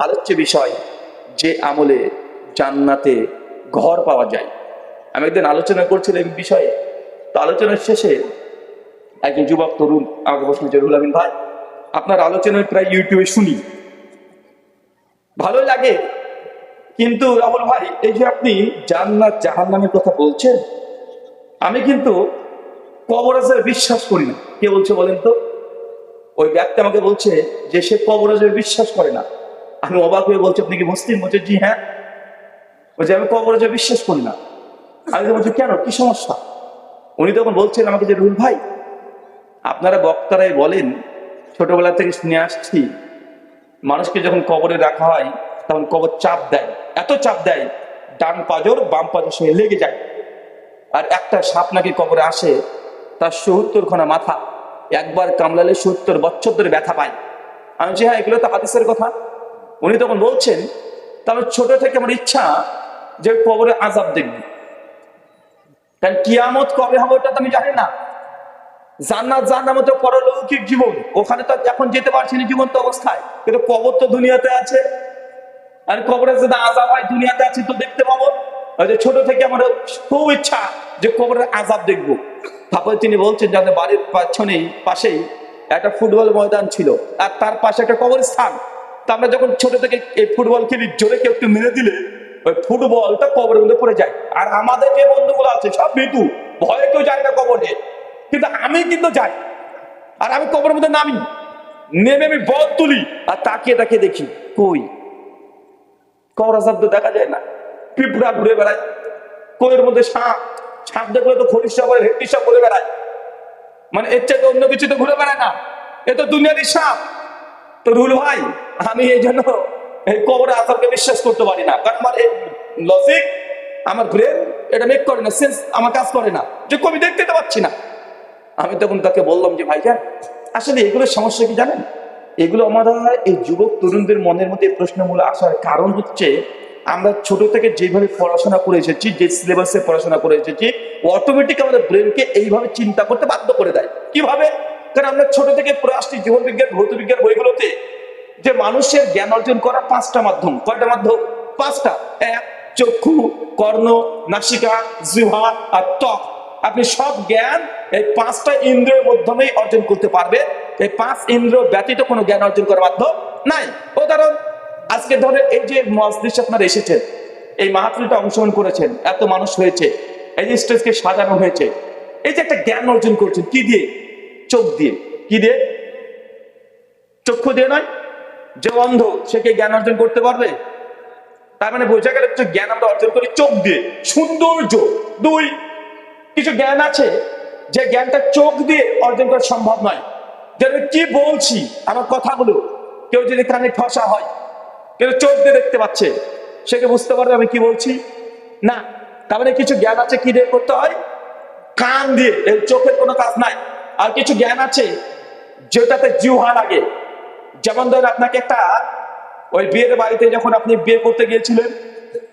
আলোচ্য বিষয় যে আমলে জান্নাতে ঘর পাওয়া যায়। আমি একদিন আলোচনা করছিলাম এই বিষয়ে। তো আলোচনার শেষে একজন যুবক তরুণ আমাকে প্রশ্ন করছে, রুহুল আমিন ভাই, আপনার আলোচনায় প্রায় ইউটিউবে শুনি, ভালো লাগে, কিন্তু রাহুল ভাই এই যে আপনি জান্নাত জাহান্নামের কথা বলছেন, আমি কিন্তু কবর আযাবে বিশ্বাস করি না। কে বলছে বলেন তো? ওই ব্যক্তি আমাকে বলছে যে সে কবর আযাবে বিশ্বাস করে না। আমি অবাক হয়ে বলছি, আপনি কি মুসলিম? বলছে জি হ্যাঁ। বলছে আমি কবর আযাবে বিশ্বাস করি না। আমি বলছি কেন, কি সমস্যা? উনি তখন বলছেন আমাকে যে রুহুল ভাই, আপনারা বক্তারাই বলেন, ছোটবেলা থেকে শুনে আসছি, মানুষকে যখন কবরে রাখা হয় তখন কবর চাপ দেয়, এত চাপ দেয় ডান পাজর বাম পাজর সঙ্গে লেগে যায়। আর একটা সাপ নাকি কবরে আসে, তার ৭০ খানা মাথা, একবার কামড়ালে ৭০ বছর ধরে ব্যথা পায়। আমি বলছি হ্যাঁ, এগুলো তো হাদিসের কথা। উনি তখন বলছেন তাহলে ছোট থেকে আমার ইচ্ছা যে কবরে আযাব দেখব, কারণ কিয়ামত কবে হবে ওটা তো আমি জানি না। জান্নাত জাহান্নাম তো পরলৌকিক জীবন, ওখানে তো এখন যেতে পারছি না জীবন্ত অবস্থায়, কিন্তু কবর তো দুনিয়াতে আছে। আর কবরে যদি আযাব হয় দুনিয়াতে আছি তো দেখতে পাবো। ওই যে ছোট থেকে আমার খুব ইচ্ছা যে কবরের আযাব দেখবো। তারপরে তিনি বলছেন যে আমাদের বাড়ির পাশেই একটা ফুটবল ময়দান ছিল, আর তার পাশে একটা কবরস্থান। তা আমরা যখন ছোট থেকে এই ফুটবল খেলি, জোরে কেউ একটু মেরে দিলে ওই ফুটবলটা কবরের মধ্যে পড়ে যায়। আর আমাদের যে বন্ধুগুলো আছে সব মৃত্যু, ভয়ে কেউ যায় না কবরে, কিন্তু আমি কিন্তু যাই। আর আমি কবরের মধ্যে নামি, নেমে আমি বল তুলি আর তাকিয়ে তাকিয়ে দেখি, কই কবর আযাব তো দেখা যায় না। পিঁপড়া ঘুরে বেড়ায়, কোয়ের মধ্যে সাপ, সাপ দেখলে তো খরিশা করে ভেট্টিসা ঘুরে বেড়ায়, মানে এর চাইতে অন্য কিছু তো ঘুরে বেড়ায় না, এ তো দুনিয়ারই সাপ। তো রুহুল ভাই, আমি এই জন্য এই কবরে আযাবকে বিশ্বাস করতে পারি না, কারণ আমার এই লজিক, আমার ব্রেন এটা মেক করে না, সেন্স আমার কাজ করে না, যে আমি দেখতে তো পাচ্ছি না। আমি তখন তাকে বললাম যে ভাইজান, আসলে এগুলোর সমস্যা কি জানেন? এগুলো আমরা এই যুবক তরুণদের মনের মধ্যে প্রশ্নগুলো আসার কারণ হচ্ছে, আমরা ছোট থেকে যেভাবে পড়াশোনা করে এসেছি, যে সিলেবাসে পড়াশোনা করে এসেছি, অটোমেটিক আমাদের ব্রেনকে এইভাবে চিন্তা করতে বাধ্য করে দেয়। কিভাবে? কারণ আমরা ছোট থেকে পড়ে আসছি জীবন বিজ্ঞান ভৌত বিজ্ঞান বইগুলোতে, যে মানুষের জ্ঞান অর্জন করা 5টা মাধ্যম। কয়টা মাধ্যম? 5টা। এক, চক্ষু, কর্ণ, নাসিকা, জিহ্বা আর ত্বক। আপনি সব জ্ঞান এই 5টা ইন্দ্রিয়ের মাধ্যমেই অর্জন করতে পারবে। এই 5 ইন্দ্রিয় ব্যতীত কোনো জ্ঞান অর্জন করার মাধ্যম নাই। উদাহরণ, আজকে ধরে এই যে মজলিসে আপনারা এসেছেন, এই মাহফিলটা অংশগ্রহণ করেছেন, এত মানুষ হয়েছে, এই যে স্টেজকে সাজানো হয়েছে, এই যে একটা জ্ঞান অর্জন করছেন, কি দিয়ে? চোখ দিয়ে। কি দিয়ে? চক্ষু দিয়ে নয়। যে অন্ধ সে কি জ্ঞান অর্জন করতে পারবে? তার মানে বোঝা গেল জ্ঞান আমরা অর্জন করি চোখ দিয়ে। সৌন্দর্য। 2, কিছু জ্ঞান আছে যে জ্ঞানটা চোখ দিয়ে অর্জন করা সম্ভব নয়। যে আমি কি বলছি, আমার কথাগুলো কেউ যদি কানে ঠসা হয়, কেউ চোখ দিয়ে দেখতে পাচ্ছে, সে কি বুঝতে পারবে আমি কি বলছি? না। তার মানে কিছু জ্ঞান আছে কি দিয়ে করতে হয়? কান দিয়ে। এই চোখের কোনো কাজ নাই। আর কিছু জ্ঞান আছে যেটাতে জিহ্বা লাগে। যেমন ধরেন আপনাকে একটা ওই বিয়ের বাড়িতে যখন আপনি বিয়ে করতে গিয়েছিলেন,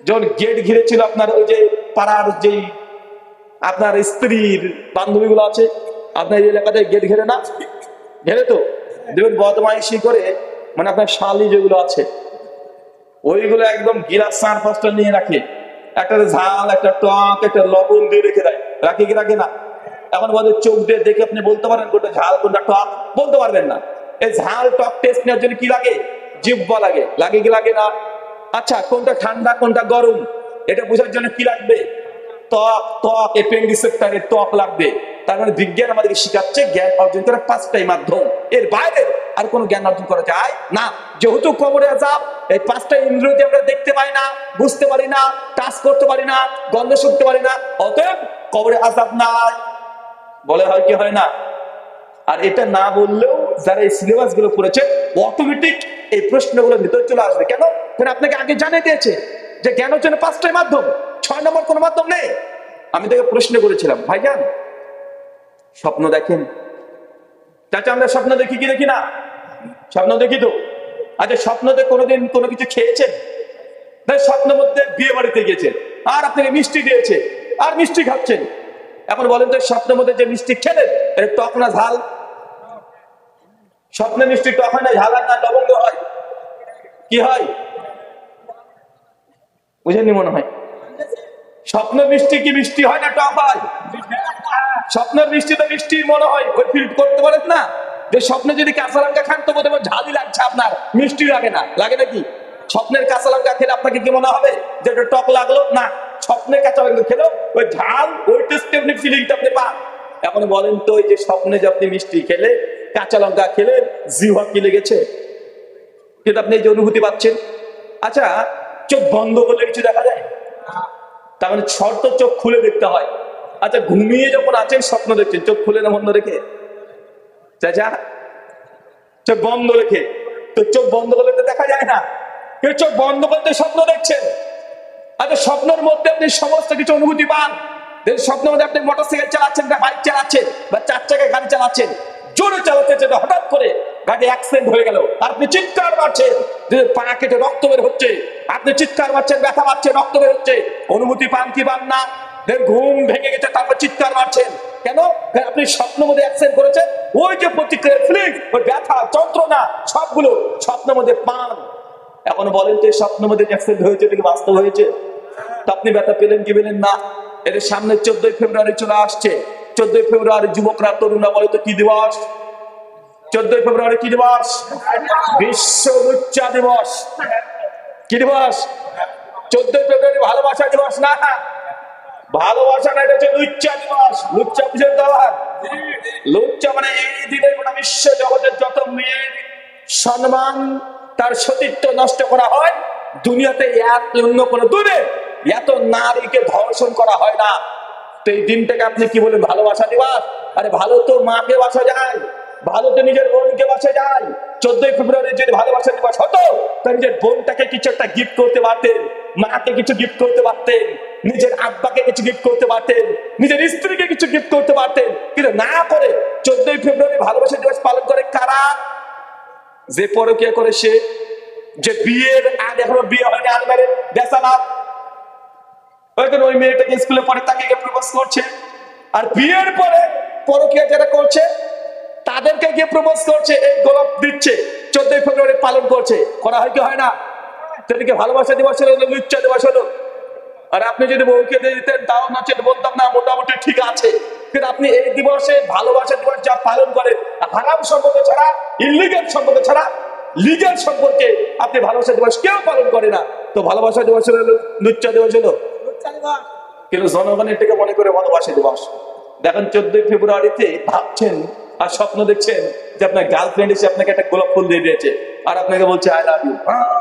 যখন গেট ঘিরেছিল আপনার ওই যে পাড়ার যেই আপনার স্ত্রীর বান্ধবীগুলো আছে, আপনার এই এলাকাতে গেট ঘেরে না? ঘেরে তো দেখবেন বদমাইশি করে, মানে আপনার শালি যেগুলো আছে ওইগুলো একদম গিলাস 4-5টা নিয়ে রাখে, একটা ঝাল, একটা টক, একটা লবণ দিয়ে রেখে দেয়। রাখে কি রাখে না? এখন বলে চোখ দিয়ে দেখে আপনি বলতে পারেন কোনটা ঝাল কোনটা টক? বলতে পারবেন না। এই ঝাল টক টেস্ট নেওয়ার জন্য কি লাগে? জিহ্বা লাগে। লাগে কি লাগে না? আচ্ছা, কোনটা ঠান্ডা কোনটা গরম এটা বোঝার জন্য কি লাগবে? ত্বক। ত্বক এপেন্ডিসেপ্টারে ত্বক লাগবে। তার মানে বিজ্ঞান আমাদেরকে শিখাচ্ছে জ্ঞান অর্জন করার 5টাই মাধ্যম, এর বাইরে আর কোনো জ্ঞান অর্জন করা যায় না। যেহেতু কবরে আযাব, এই 5টা ইন্দ্রিয় দিয়ে আমরা দেখতে পাই না, বুঝতে পারি না, টাচ করতে পারি না, গন্ধ শুনতে পারি না, অতএব কবরে আযাব নাই। বলে হয় কি হয় না? আর এটা না বললেও যারা এই সিলেবাস গুলো পড়েছে, অটোমেটিক এই প্রশ্নগুলো ভিতরে চলে আসবে। কেন? কারণ আপনাকে আগে জানিয়ে দিয়েছে যে জ্ঞান অর্জনের 5টাই মাধ্যম, 6 নম্বর কোনো মাধ্যম নেই। আমি তাকে প্রশ্ন করেছিলাম, ভাইজান স্বপ্ন দেখেন? চাচা আমরা স্বপ্ন দেখি কি দেখি না? স্বপ্ন দেখি তো। আচ্ছা, স্বপ্নতে কোনোদিন কোনো কিছু খেয়েছেন? স্বপ্নের মধ্যে বিয়ে বাড়িতে গিয়েছেন, আর আপনাকে মিষ্টি দিয়েছে, আর মিষ্টি খাচ্ছেন। এখন বলেন তো, স্বপ্নের মধ্যে যে মিষ্টি খেলেন এটা টক না ঝাল? স্বপ্নে মিষ্টি টক হয় না, ঝাল হয় না, লবঙ্গ হয়? কি হয়? বুঝেননি মনে হয়? স্বপ্ন মিষ্টি কি মিষ্টি হয় না টক হয়? স্বপ্নের মিষ্টি তো মিষ্টি মনে হয়, ওই ফিল করতে পারেন না যে স্বপ্নে যদি কাঁচা লঙ্কা খান তো বোধহয় ঝালই লাগছে, আপনার মিষ্টি লাগে না, লাগে নাকি? স্বপ্নের কাঁচা লঙ্কা খেলে আপনাকে কি মনে হবে যে এটা টক লাগলো? না, স্বপ্নে কাঁচা লঙ্কা খেলেও ওই ঝাল, ওই টেস্ট আপনি ফিলিংটা আপনি পান। এখন বলেন তো, ওই যে স্বপ্নে যে আপনি মিষ্টি খেলে, কাঁচা লঙ্কা খেলে, জিহ্বা কি লেগেছে, কিন্তু আপনি এই যে অনুভূতি পাচ্ছেন। আচ্ছা, চোখ বন্ধ করলে কিছু দেখা যায়? তার মানে শর্ত চোখ খুলে দেখতে হয়। আচ্ছা, ঘুমিয়ে যখন আছেন স্বপ্ন দেখছেন, চোখ খুলে না বন্ধ রেখে? চাচা, চোখ বন্ধ রেখে তো, চোখ বন্ধ করলে তো দেখা যায় না, কেউ চোখ বন্ধ করতে স্বপ্ন দেখছেন। আচ্ছা, স্বপ্নের মধ্যে আপনি সমস্ত কিছু অনুভূতি পান। স্বপ্নের মধ্যে আপনি মোটরসাইকেল চালাচ্ছেন, বা বাইক চালাচ্ছেন, বা 4 চাকায় গাড়ি চালাচ্ছেন, জোরে চালাতে যেতে হঠাৎ করে গাড়ি অ্যাক্সিডেন্ট হয়ে গেল, আপনি চিৎকার মারছেন, যে পা কেটে রক্ত বের হচ্ছে, আপনি চিৎকার মারছেন, ব্যথা পাচ্ছেন, রক্ত বের হচ্ছে, অনুভূতি পান কি পান না? ঘুম ভেঙে গেছে, তারপর চিৎকার মারছেন কেন? আপনি স্বপ্নের মধ্যে অ্যাক্সিডেন্ট করেছেন, ওই যে প্রতিক্রিয়া, ফিলিংস, ওই ব্যথা, যন্ত্রণা, সবগুলো স্বপ্নের মধ্যে পান। এখন বলেন তো, স্বপ্নের মধ্যে অ্যাক্সিডেন্ট হয়েছে নাকি বাস্তব হয়েছে? তো আপনি ব্যথা পেলেন কি পেলেন না? এর সামনে 14 ফেব্রুয়ারি চলে আসছে। 14 ফেব্রুয়ারি যুবকরা, তরুণরা বলে তো কি দিবস? 14 ফেব্রুয়ারি কি দিবস? বিশ্ব লুচ্চা দিবস। কি দিবস? 14 ফেব্রুয়ারি ভালোবাসা দিবস না, ভালোবাসা না, এটা হচ্ছে লুচ্চা দিবস। লুচ্চা বুঝেন তো? লুচ্চা মানে এই দিনে গোটা বিশ্ব জগতের যত মেয়ের সম্মান, তার সতীত্ব নষ্ট করা হয়, দুনিয়াতে অন্য কোনো দূরে এত নারীকে ধর্ষণ করা হয় না। তো এই দিনটাকে আপনি কি বলেন ভালোবাসা দিবস? আরে ভালো তো মাকে বাসা যায়, ভালো তো নিজের বোনকে বাসা যায়। 14 ফেব্রুয়ারি যদি ভালোবাসা দিবস হতো, তার নিজের বোনটাকে কিছু একটা গিফট করতে পারতেন, মাকে কিছু গিফট করতে পারতেন, নিজের আব্বাকে কিছু গিফট করতে পারতেন, নিজের স্ত্রীকে কিছু গিফট করতে পারতেন, কিন্তু না করে 14 ফেব্রুয়ারি ভালোবাসা দিবস পালন করে কারা? যে পরকীয়া করে সে, যে বিয়ের আগে এখনো বিয়ে হয়নি, আনম্যারিড, দেশালাপ, ওই মেয়েটাকে স্কুলে পড়ে তাকে প্রপোজ করছে, আর বিয়ের পরে পরকীয়া যারা করছে তাদেরকে গিয়ে প্রপোজ করছে, এই গোলাপ দিচ্ছে, 14 ফেব্রুয়ারি পালন করছে। করা হয় কি হয় না? সেদিকে ভালোবাসা দিবস হলো, লুচ্চা দিবস হলো। আর আপনি যদি বউকে দিয়ে দিতেন তাও নচেত বলতাম না, মোটামুটি ঠিক আছে। কিন্তু আপনি এই দিবসে, ভালোবাসা দিবস যা পালন করেন, হারাম সম্পর্ক ছাড়া, ইলিগাল সম্পর্ক ছাড়া, লিগাল সম্পর্কে আপনি ভালোবাসা দিবস কেউ পালন করে না। তো ভালোবাসা দিবস হলো, লুচ্চা দিবস হলো। কিন্তু জনগণ এটাকে মনে করে ভালোবাসা দিবস। দেখেন 14 ফেব্রুয়ারিতে ভাবছেন আর স্বপ্ন দেখছেন যে আপনার গার্লফ্রেন্ড এসে আপনাকে একটা গোলাপ ফুল দিয়ে দিয়েছে, আর আপনাকে বলছে আই লাভ ইউ।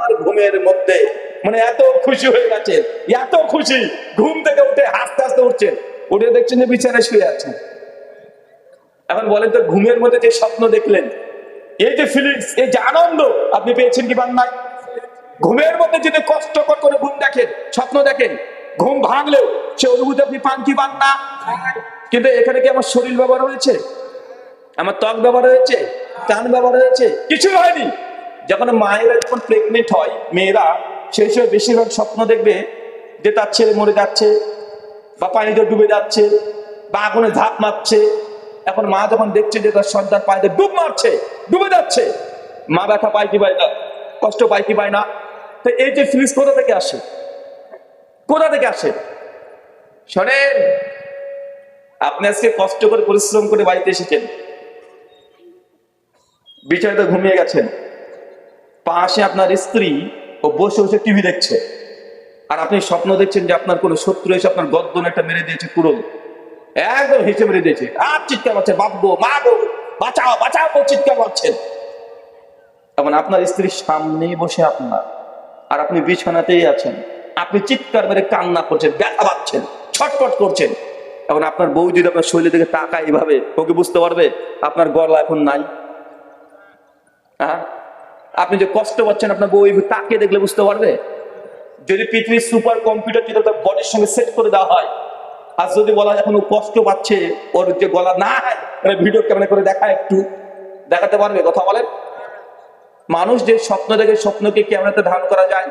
আর ঘুমের মধ্যে মানে এত খুশি হয়ে গেছেন, এত খুশি, ঘুম থেকে উঠে হাসতে হাসতে উঠছেন, উঠে দেখছেন যে বিছানায় শুয়ে আছেন। এখন বলেন তো, ঘুমের মধ্যে যে স্বপ্ন দেখলেন, এই যে ফিলিংস, এই যে আনন্দ আপনি পেয়েছেন কি পান নাই? ঘুমের মধ্যে যদি কষ্টকর করে ঘুম দেখেন, স্বপ্ন দেখেন, ঘুম ভাঙলেও সে অনুভূতি আপনি পান কি পান না? কিন্তু এখানে কি আমার শরীর ব্যবহার হয়েছে, আমার ত্বক ব্যবহার হয়েছে, কান ব্যবহার হয়েছে? কিছুই হয়নি। যখন মায়েরা যখন প্রেগনেন্ট হয়, মেয়েরা সেই সময় বেশিরভাগ স্বপ্ন দেখবে যে তার ছেলে মরে যাচ্ছে, বা পানিতে ডুবে যাচ্ছে, বা আগুনে ঝাঁপ মারছে। এখন মা যখন দেখছে যে তার সন্তান পানিতে ডুব মারছে, ডুবে যাচ্ছে, মা ব্যথা পায় কি পায় না, কষ্ট পায় কি পায় না? তো এই যে ফিলিংস কোথা থেকে আসে? কোথা থেকে আসে? শোনেন, আপনি আজকে কষ্ট করে পরিশ্রম করে বাড়িতে এসেছেন, বিছানাতে ঘুমিয়ে গেছেন, পাশে আপনার স্ত্রী ও বসে বসে টিভি দেখছে, আর আপনি স্বপ্ন দেখছেন যে আপনার কোনো শত্রু এসে আপনার গর্দন একটা মেরে দিয়েছে, কুড়োল একদম হেসে মেরে দিয়েছে, আর চিৎকার মারছে, বাপ গো, মা গো, বাঁচাও বাঁচাও, চিৎকার মারছেন। এখন আপনার স্ত্রীর সামনে বসে আপনার, আর আপনি বিছানাতেই আছেন, আপনি চিৎকার মেরে কান্না করছেন, ব্যথা পাচ্ছেন, ছটফট করছেন। এখন আপনার বউ যদি আপনার শরীরের দিকে তাকায় এইভাবে, ওকে বুঝতে পারবে আপনার গলা এখন নাই? হ্যাঁ, আপনি যে কষ্ট পাচ্ছেন, আপনার বউ তাকে দেখলে বুঝতে পারবে? যদি পৃথিবীর সুপার কম্পিউটার যদি তার বডির সঙ্গে সেট করে দেওয়া হয়, আর যদি বলা এখন ও কষ্ট পাচ্ছে, ওর যে গলা নাই, ভিডিও ক্যামেরা করে দেখায়, একটু দেখাতে পারবে? কথা বলেন। মানুষ যে স্বপ্ন দেখে, স্বপ্নকে ক্যামেরাতে ধারণ করা যায়,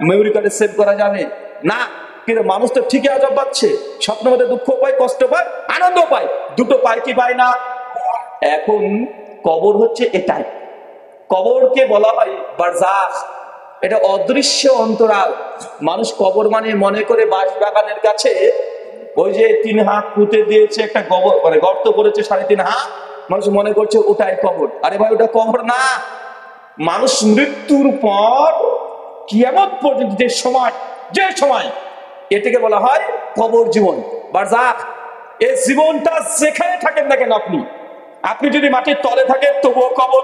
মেমোরি কার্ডে সেভ করা যাবে না। কিন্তু মানুষ তো ঠিকই আজব পাচ্ছে, স্বপ্নের মধ্যে দুঃখ পায়, কষ্ট পায়, আনন্দ পায়, দুটো পায় কি পায় না? এখন কবর হচ্ছে এটাই। কবরকে বলা হয় বারজাখ, এটা অদৃশ্য অন্তরাল। মানুষ কবর মানে মনে করে বাঁশবাগানের কাছে ওই যে 3 হাত পুঁতে দিয়েছে, একটা মানে গর্ত করেছে 3.5 হাত, মানুষ মনে করছে ওটাই কবর। আরে ভাই, ওটা কবর না। মানুষ মৃত্যুর পর কিয়ামত পর্যন্ত যে সময় এটাকে বলা হয় কবর জীবন, বারজাখ। এই জীবনটা যেখানে থাকেন না কেন, আপনি যদি মাটির তলে থাকেন তবুও কবর,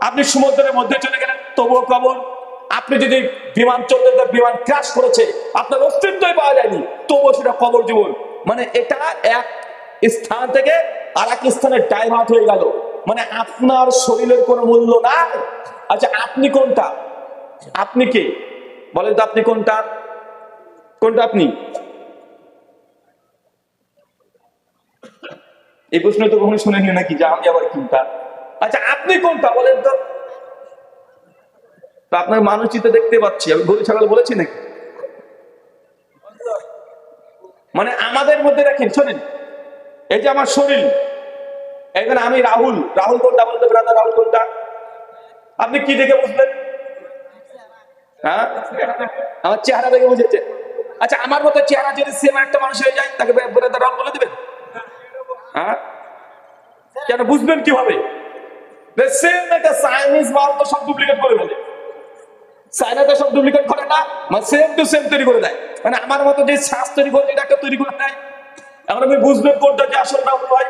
আপনি সমুদ্রের মধ্যে চলে গেলেন তবুও কবর, আপনি যদি বিমান চলতে বিমান ক্র্যাশ করেছে আপনার অস্তিত্বই পাওয়া যায়নি তবুও সেটা কবর জীবন। মানে এটা এক স্থান থেকে আর এক স্থানে ডাইভার্ট হয়ে গেল। মানে আপনার শরীরের কোনো মূল্য নাই। আচ্ছা, আপনি কোনটা? আপনি কে বলেন তো? আপনি কোনটা? আপনি? এই প্রশ্ন তো কখনো শুনেনি নাকি যে আমি আবার কোনটা? আচ্ছা, আপনি কোনটা বলেন তো? আপনার মানুষই তো দেখতে পাচ্ছি, আমি গরু ছাগল বলেছি নাকি? মানে আমাদের মধ্যে দেখেন, শোনেন, এই যে আমার শরীর, এখানে আমি রাহুল কোনটা বলতে ব্রাদার? রাহুল কোনটা? আপনি কি দেখে বুঝলেন? হ্যাঁ, আমার চেহারা দেখে বুঝেছে। আচ্ছা, আমার মতো চেহারা যদি সেম একটা মানুষ হয়ে যায় তাকে ব্রাদার রাহুল বলে দেবেন? হ্যাঁ, কেন বুঝবেন কিভাবে? সেম একটা চাইনিজ মাল তো সব ডুপ্লিকেট করে ফেলে। চায়নাতে সব ডুপ্লিকেট করে না, মানে সেম টু সেম তৈরি করে দেয়। মানে আমার মতো যে শ্বাস তৈরি করে এটা একটা তৈরি করে দেয়। এখন আমি বুঝবেন কোনটা যে আসল না হয়?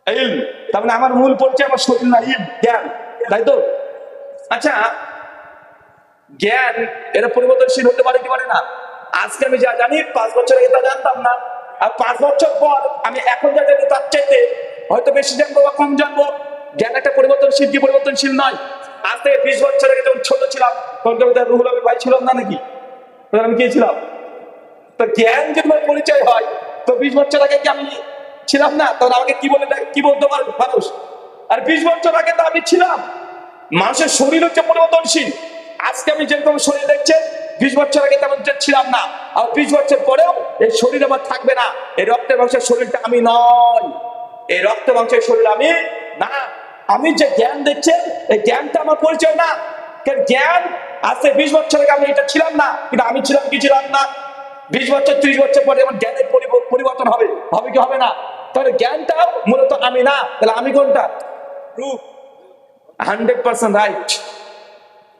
ইলম। তার মানে আমার মূল পরিচয় আমার শরীর না, ইলম, জ্ঞান, তাই তো? আচ্ছা, জ্ঞান এটা পরিবর্তনশীল হতে পারে কি পারে না? আজকে আমি যা জানি 5 বছর আগে তা জানতাম না, আর 5 বছর পর আমি এখন যা জানি তার চাইতে হয়তো বেশি জানবো বা কম জানবো। জ্ঞান একটা পরিবর্তনশীল কি পরিবর্তনশীল নয়? আজ থেকে 20 বছর আগে যখন ছোট ছিলাম তখন রুহুল আমির ভাই ছিলাম না নাকি? তখন আমি কে ছিলাম? তো জ্ঞান যদি পরিচয় হয় তো 20 বছর আগে কি আমি ছিলাম না? তখন আমাকে কি বলতে পারে মানুষ? আর 20 বছর আগে তো আমি ছিলাম। মানুষের শরীর হচ্ছে পরিবর্তনশীল। আজকে আমি যেরকম শরীর দেখছেন 20 বছর আগে তেমন ছিলাম না, আর 20 বছর পরেও এই শরীর আমার থাকবে না। এই রক্তের মাংসের শরীরটা আমি নয়, এই রক্ত মাংসের শরীর আমি না। আমি যে জ্ঞান দেখছেন এই জ্ঞানটা আমার পরিচয় না। জ্ঞান আজকে 20 বছর আগে আমি এটা ছিলাম না, কিন্তু আমি ছিলাম কি ছিলাম না? 20 বছর 30 বছর পরে আমার জ্ঞানের পরিবর্তন হবে কি হবে না? তাহলে জ্ঞানটা মূলত আমি না। তাহলে আমি কোনটা? রূপ। 100% রাইট।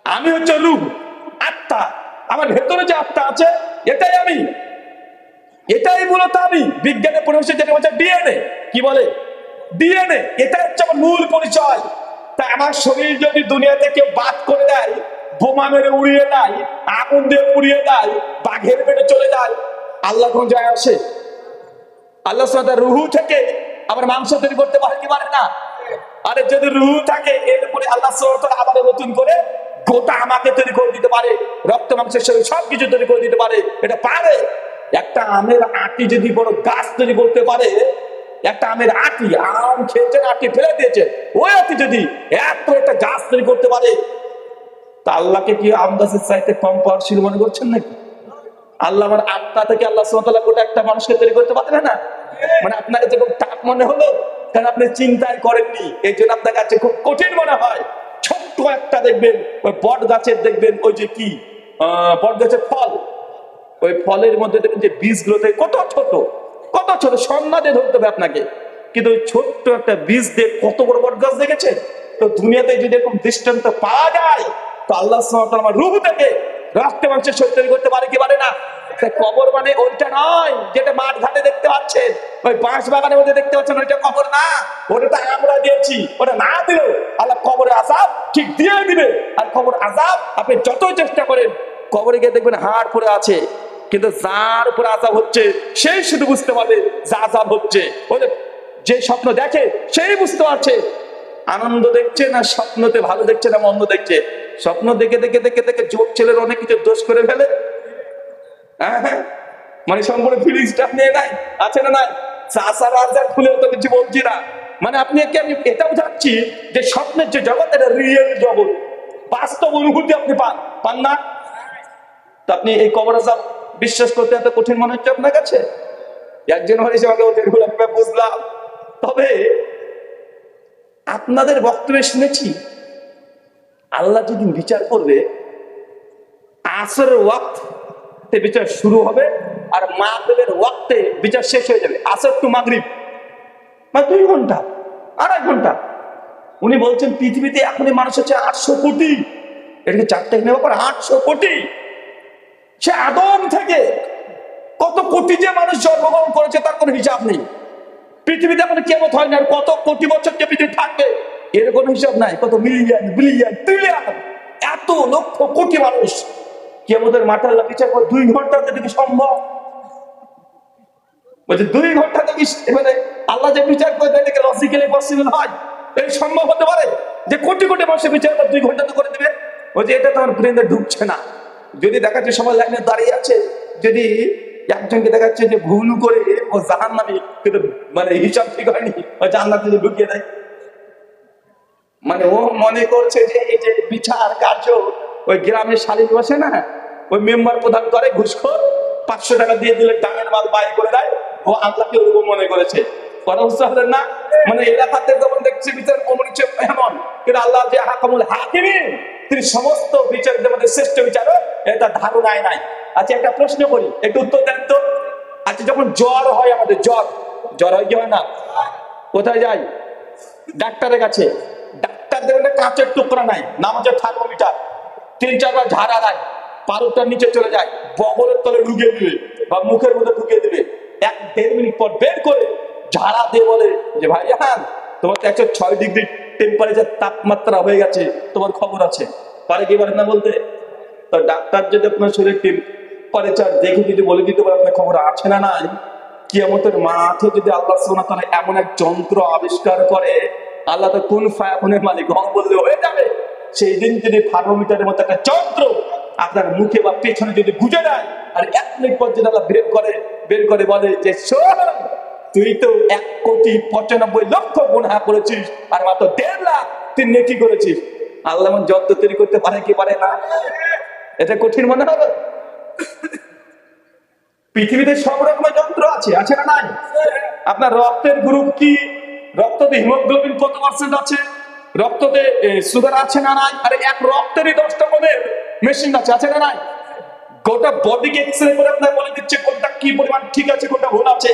আমি হচ্ছে রূপ, আত্মা। আমার ভেতরে যে আত্মা আছে এটাই আমি, এটাই মূলত আমি। বিজ্ঞানের পরিবেশে যেটা বলছে ডিএনএ, কি বলে? ডিএনএ। এটা হচ্ছে আমার মূল পরিচয়। তাই আমার শরীর যদি দুনিয়া থেকে বাদ করে দেয়, বোমা মেরে উড়িয়ে দেয়, আগুন দিয়ে পুড়িয়ে দেয়, বাঘের পেটে চলে যায়, আল্লাহ কোন যায় আসে? আল্লাহ সুবহানাহু রুহু থেকে আবার মাংস তৈরি করতে পারে কি পারে না? আরে যদি রুহু থাকে এরপরে আল্লাহ সুবহানাহু আবার নতুন করে গোটা আমাকে তৈরি করে দিতে পারে, রক্ত মাংসের শরীর সবকিছু তৈরি করে দিতে পারে। এটা পারে। একটা আমের আটি যদি বড় গাছ তৈরি করতে পারে, একটা আমের আটি, আম খেয়েছেন, আটি ফেলে দিয়েছে, ওই আটি যদি এত একটা গাছ তৈরি করতে পারে, তা আল্লাহকে কি আম গাছের চাইতে কম পাওয়ারশীল মনে করছেন নাকি? আল্লাহ আমার আত্মা থেকে আল্লাহ সুবহানাহু ওয়া তাআলা গোটা একটা মানুষকে তৈরি করতে পারবে না? মানে আপনাকে যেরকম টাক মনে হলো, কারণ আপনি চিন্তাই করেননি, এই জন্য আপনার কাছে খুব কঠিন মনে হয়। ছোট্ট একটা দেখবেন ওই বট গাছের, দেখবেন ওই যে কি বট গাছের ফল, ওই ফলের মধ্যে দেখবেন যে বীজগুলোতে কত ছোট সন্না দিয়ে ধরতে হবে আপনাকে, কিন্তু ওই ছোট্ট একটা বীজ দিয়ে কত বড় বট গাছ দেখেছে? তো দুনিয়াতে যদি এরকম দৃষ্টান্ত পাওয়া যায়, তো আল্লাহ সুবহানাহু ওয়া তাআলা আমার রূহ থেকে রক্ত মাংসের শরীর তৈরি করতে পারে কি পারে না? কবর মানে ওইটা নয় যেটা মাঠ ঘাটে দেখতে পাচ্ছেন, ওই বাঁশ বাগানের মধ্যে দেখতে পাচ্ছেন, ওইটা কবর না। ওটা তো আমরা দিয়েছি। ওটা না দিলেও আল্লাহ কবরের আযাব ঠিক দিয়ে দিবে। আর কবর আযাব আপনি যতই চেষ্টা করেন, কবরে গিয়ে দেখবেন হাড় পড়ে আছে, কিন্তু যার উপর আযাব হচ্ছে সেই শুধু বুঝতে পারবে যা আযাব হচ্ছে। ওদের যে স্বপ্ন দেখে সেই বুঝতে পারছে আনন্দ দেখছে না স্বপ্নতে ভালো দেখছে না মন্দ দেখছে। স্বপ্ন দেখে দেখে দেখে দেখে যুবক ছেলের অনেক কিছু দোষ করে ফেলে। হ্যাঁ, মানে সম্পূর্ণ ফিলিংসটা নিয়ে নাই, আছে না নাই? চাষা রাজা খুলেও তো কিছু বলছি না। মানে আমি এটা বোঝাচ্ছি যে স্বপ্নের যে জগৎ, এটা রিয়েল জগৎ, বাস্তব অনুভূতি আপনি পান না। তো আপনি এই কবর আযাব বিশ্বাস করতে এত কঠিন মনে হচ্ছে আপনার কাছে? একজন হিসেবে বুঝলাম। তবে আপনাদের বক্তব্যে শুনেছি আল্লাহ যেদিন বিচার করবে আসরের ওয়াক্তে বিচার শুরু হবে আর মাগরিবের ওয়াক্তে বিচার শেষ হয়ে যাবে। আসর টু মাগরিব মানে 2 ঘন্টা, 2.5 ঘন্টা। উনি বলছেন পৃথিবীতে এখনই মানুষ হচ্ছে 800 কোটি। এটাকে 4টা নেওয়ার ব্যাপার, 800 কোটি। সে আদম থেকে কত কোটি যে মানুষ জন্মগ্রহণ করেছে তার কোনো হিসাব নেই। পৃথিবীতে এখন কেমন হয় না, কত কোটি বছর যে পৃথিবী থাকবে এর কোনো হিসাব নাই। কত মিলিয়ন, বিলিয়ন, ট্রিলিয়ন, এত লক্ষ কোটি মানুষ কিয়ামতের মাঠে আল্লাহ বিচার করে 2 ঘন্টা যদি সম্ভব। বলছে 2 ঘন্টা যদি এবারে আল্লাহ যে বিচার করে দেয় এটাকে লজিক্যালি পসিবল হয়? এই সম্ভব হতে পারে যে কোটি কোটি মানুষের বিচার 2 ঘন্টাতে করে দিবে? বলছে এটা তোমার ব্রেনে ঢুকছে না। যদি দেখাচ্ছে সবাই লাইনে দাঁড়িয়ে আছে, যদি একজনকে দেখাচ্ছে যে ভুল করে ও জাহান্নামী, কিন্তু মানে হিসাব ঠিক হয়নি, ও জান্নাতে ঢুকিয়ে দেয়। মানে ও মনে করছে যে এই যে বিচার কার্য ওই গ্রামের শালিক বসে না, ওই মেম্বার প্রদান করে ঘুষখোর, 500 টাকা দিয়ে দিলে ডাঙের মাল বাই করে দেয়, ও আল্লাহকে ওরকম মনে করেছে। কথা বুঝতে পারলেন না? মানে এলাকাতে যখন দেখছি বিচার অমন এমন, কিন্তু আল্লাহ যে হাকামুল হাকিমিন, তিনি সমস্ত বিচারদের মধ্যে শ্রেষ্ঠ বিচারক, এটা ধারণায় নাই। আচ্ছা একটা প্রশ্ন করি, একটু উত্তর দেন তো। আচ্ছা যখন জ্বর হয়, আমাদের জ্বর হয় কি হয় না? কোথায় যাই? ডাক্তারের কাছে। ডাক্তার দেখবেন কাঁচের টুকরা নাই, নাম হচ্ছে থার্মোমিটার। 3-4 বার ঝাড়া দেয়, পারুটার নিচে চলে যায়, বগলের তলে ঢুকিয়ে দিবে বা মুখের মধ্যে ঢুকিয়ে দিবে। 1-1.5 মিনিট পর বের করে ঝাড়া দিয়ে বলে যে ভাই হ্যাঁ তোমার তো 106 ডিগ্রি টেম্পারেচার, তাপমাত্রা হয়ে গেছে, তোমার খবর আছে। পারে কি পারে না বলতে? তো ডাক্তার যদি আপনার শরীরের টেম্পারেচার দেখে যদি বলে দিতে পারে আপনার খবর আছে না নাই, কিয়ামতের মাঠে যদি আল্লাহ সুবহানাহু ওয়া তাআলা এমন এক যন্ত্র আবিষ্কার করে, আল্লাহ তো কোন ফায়াকুনের মালিক, হক বললে হয়ে যাবে। সেই দিন যদি থার্মোমিটারের মতো একটা যন্ত্র আপনার মুখে বা পেছনে যদি গুজে দেয়, আর 1 মিনিট পর যদি আল্লাহ বের করে বলে যে শোন, তুই তো 1,95,00,000 গুনাহ করেছিস আর মাত্র 1.5 লাখ তুই নেকি করেছিস। আল্লাহ এমন যন্ত্র তৈরি করতে পারে কি পারে না? এটা কঠিন মনে হবে? পৃথিবীতে সব রকমের যন্ত্র আছে, আছে না নাই? আপনার রক্তের গ্রুপ কি, রক্ততে হিমোগ্লোবিন কত পার্সেন্ট আছে, রক্ততে সুগার আছে না নাই? আরে এক রক্তেরই 10টা পদের মেশিন আছে, আছে না নাই? গোটা বডিকে এক্সরে করে আপনার বলে দিচ্ছে কোনটা কি পরিমাণ ঠিক আছে, কোনটা ভুল আছে।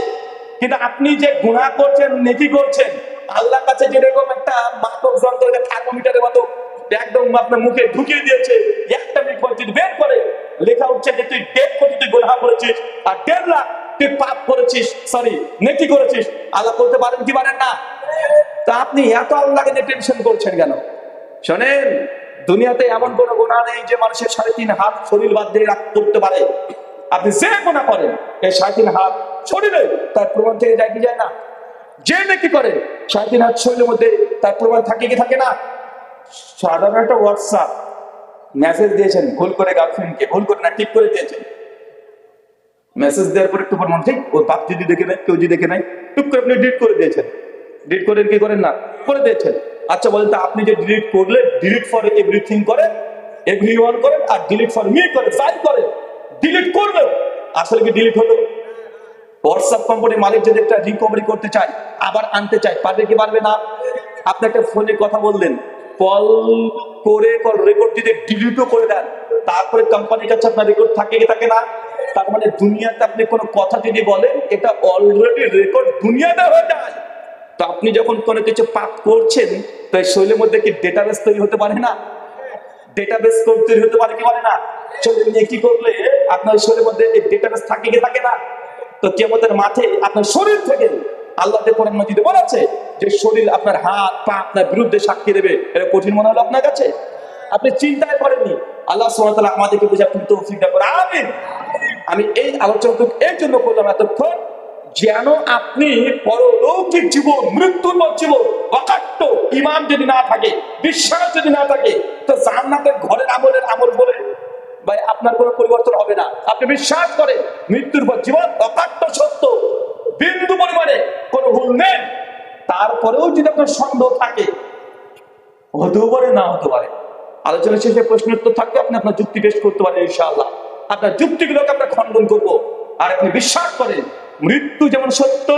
কিন্তু আপনি যে গুনাহ করছেন, নেকি করছেন, আল্লাহর কাছে যেরকম একটা মাপক যন্ত্র, থার্মোমিটারের মতো একদম আপনার মুখে ঢুকিয়ে দিয়েছে, 1 মিনিট পর যদি বের করে লেখা উঠছে যে তুই 1.5 কোটি তুই গুনাহ করেছিস আর 1.5 লাখ তুই পাপ করেছিস, সরি নেকি করেছিস। আল্লাহ করতে পারেন কি পারেন না? তা আপনি এত আল্লাহকে নিয়ে টেনশন করছেন কেন? শোনেন, দুনিয়াতে এমন কোন গুনাহ নেই যে মানুষের 3.5 হাত শরীর বাদ দিয়ে করতে পারে। আপনি যে গুনাহ করেন এই 3.5 হাত শরীরে তার প্রমাণ থেকে যায় কি যায় না? যে নেকি করে 3.5 হাত শরীরের মধ্যে তার প্রমাণ থাকে কি থাকে না? সাধারণ একটা হোয়াটসঅ্যাপ মেসেজ দিয়েছেন ভুল করে গার্লফ্রেন্ডকে, ভুল করে না ঠিক করে দিয়েছেন, মেসেজ দেওয়ার পর একটু প্রমাণ ঠিক ওর বাপ যদি দেখে নেয়, কেউ যদি দেখে নেয়, টুক করে আপনি ডিলিট করে দিয়েছেন। ডিলিট করেন কি করেন না? করে দিয়েছেন। আচ্ছা বলেন তো, আপনি যে ডিলিট করলেন, ডিলিট ফর এভরিথিং করেন, এভরিওয়ান করেন, আর ডিলিট ফর মি করে, যাই করেন, ডিলিট করলেন, আসলে কি ডিলিট হলো? হোয়াটসঅ্যাপ কোম্পানির মালিক যদি একটা রিকভারি করতে চায়, আবার আনতে চায়, পারবে কি পারবে না? আপনি একটা ফোনে কথা বললেন, কল করে কল রেকর্ড যদি ডিলিটও করে দেন, তারপরে কোম্পানির কাছে আপনার রেকর্ড থাকে কি থাকে না? তার মানে দুনিয়াতে আপনি কোনো কথা যদি বলেন, এটা অলরেডি রেকর্ড দুনিয়াতে হয়ে যায়। তো আপনি যখন কোনো কিছু পাপ করছেন, তো এই শরীরের মধ্যে কি ডেটাবেস তৈরি হতে পারে না? ডেটাবেস তৈরি হতে পারে কি পারে না? শরীর নিয়ে কি করলে আপনার শরীরের মধ্যে এই ডেটাবেস থাকে কি থাকে না? তো কিয়ামতের মাঠে আপনার শরীর থেকে আল্লাহ কোরআন মাজিদে বলেছে যে শরীর, আপনার হাত পা আপনার বিরুদ্ধে সাক্ষী দেবে। এটা কঠিন মনে হলো আপনার কাছে? আপনি চিন্তায় করেননি। আল্লাহ সুবহানাহু ওয়া তাআলা আমাদেরকে বুঝার তৌফিক দান করুন, আমিন। আমি এই আলোচনাটুকু এর জন্য করলাম এতক্ষণ, যেন আপনি পরলৌকিক জীবন, মৃত্যুর পর জীবন, অকাট্য ঈমান যদি না থাকে, বিশ্বাস যদি না থাকে, তো জান্নাতের ঘরের আমল বলে ভাই আপনার কোনো পরিবর্তন হবে না। আপনি বিশ্বাস করেন মৃত্যুর পর জীবন অকাট্য সত্য, বিন্দু পরিমাণে কোনো ভুল নেই, তারপরেও যদি আপনার সন্দেহ থাকে, হতেও পারে না হতে পারে, আলোচনা শেষে প্রশ্ন উত্তর থাকবে, আপনি আপনার যুক্তি পেশ করতে পারেন ইনশাআল্লাহ। আপনার যুক্তিগুলোকে আমরা খণ্ডন করব। আর আপনি বিশ্বাস করেন মৃত্যু যেমন সত্য,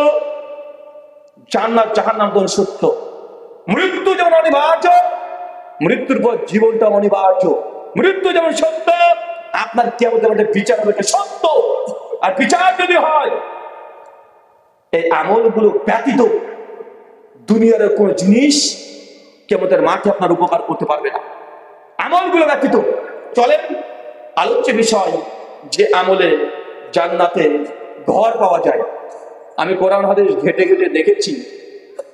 জান্নাত জাহান্নাম যেমন সত্য। মৃত্যু যেমন অনিবার্য, মৃত্যুর পর জীবনটা অনিবার্য। মৃত্যু যেমন সত্য, আপনার কিয়ামতের মাঠে বিচার হবে সত্য। আর বিচার যদি হয়, এই আমলগুলো ব্যতীত দুনিয়ার কোন জিনিস কিয়ামতের মাঠে আপনার উপকার করতে পারবে না, আমলগুলো ব্যতীত। চলেন আলোচ্য বিষয়, যে আমলে জান্নাতে ঘর পাওয়া যায়। আমি কোরআন হাদিস ঘেটে ঘেটে দেখেছি,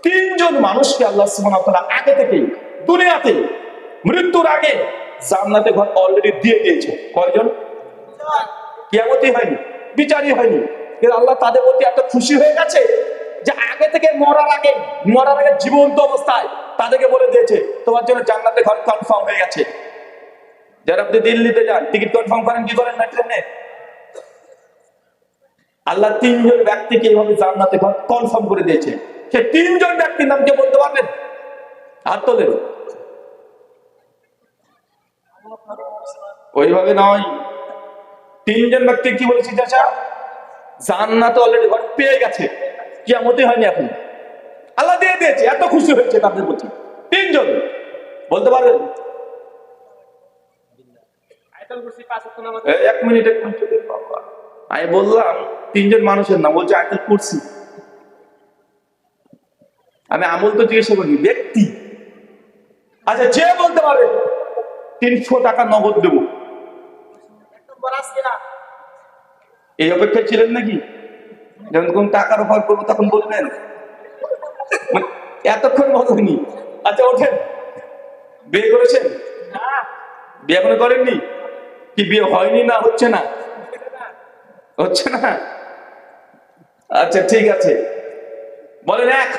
3 জন মানুষকে আল্লাহ সুবহানাহু ওয়া তাআলা আগে থেকেই দুনিয়াতে মৃত্যুর আগে জান্নাতে ঘর অলরেডি দিয়ে দিয়েছে। কয়জন? কিয়ামতই হয়নি, বিচারই হয়নি, কিন্তু আল্লাহ তাদের প্রতি এত খুশি হয়ে গেছে যে আগে থেকে মরার আগে জীবন্ত অবস্থায় তাদেরকে বলে দিয়েছে তোমার জন্য জান্নাতে ঘর কনফার্ম হয়ে গেছে। যারা আপনি দিল্লিতে যান, টিকিট কনফার্ম করেন কি করেন না ট্রেনে? আল্লাহ 3 জন ব্যক্তিকে এইভাবে জান্নাতে ঘর কনফার্ম করে দিয়েছে। সে 3 জন ব্যক্তির নাম কে বলতে পারবেন? হাত তোলেন। ওইভাবে নয়, 3 জন ব্যক্তি কি বলেছি চাচা? জান্নাতে অলরেডি ঘর পেয়ে গেছে, কিয়ামতই হয়নি এখন, আল্লাহ দিয়ে দিয়েছে, এত খুশি হয়েছে তাদের প্রতি। 3 জন বলতে পারবেন? 1 মিনিট আমি বললাম 3 জন মানুষের নাম, বলছে আয়াতুল কুরসি। আমি আমল তো জিজ্ঞাসা করি, ব্যক্তি। আচ্ছা, যে বলতে পারে 300 টাকা নগদ দেব, এই অপেক্ষায় ছিলেন নাকি? যখন কোন টাকার অফার করবো তখন বলবেন, এতক্ষণ বলেনি। আচ্ছা ওঠেন। বিয়ে করেছেন? বিয়ে এখনো করেননি? কি বিয়ে হয়নি না হচ্ছে না? হচ্ছে না? আচ্ছা ঠিক আছে, বলেন। 1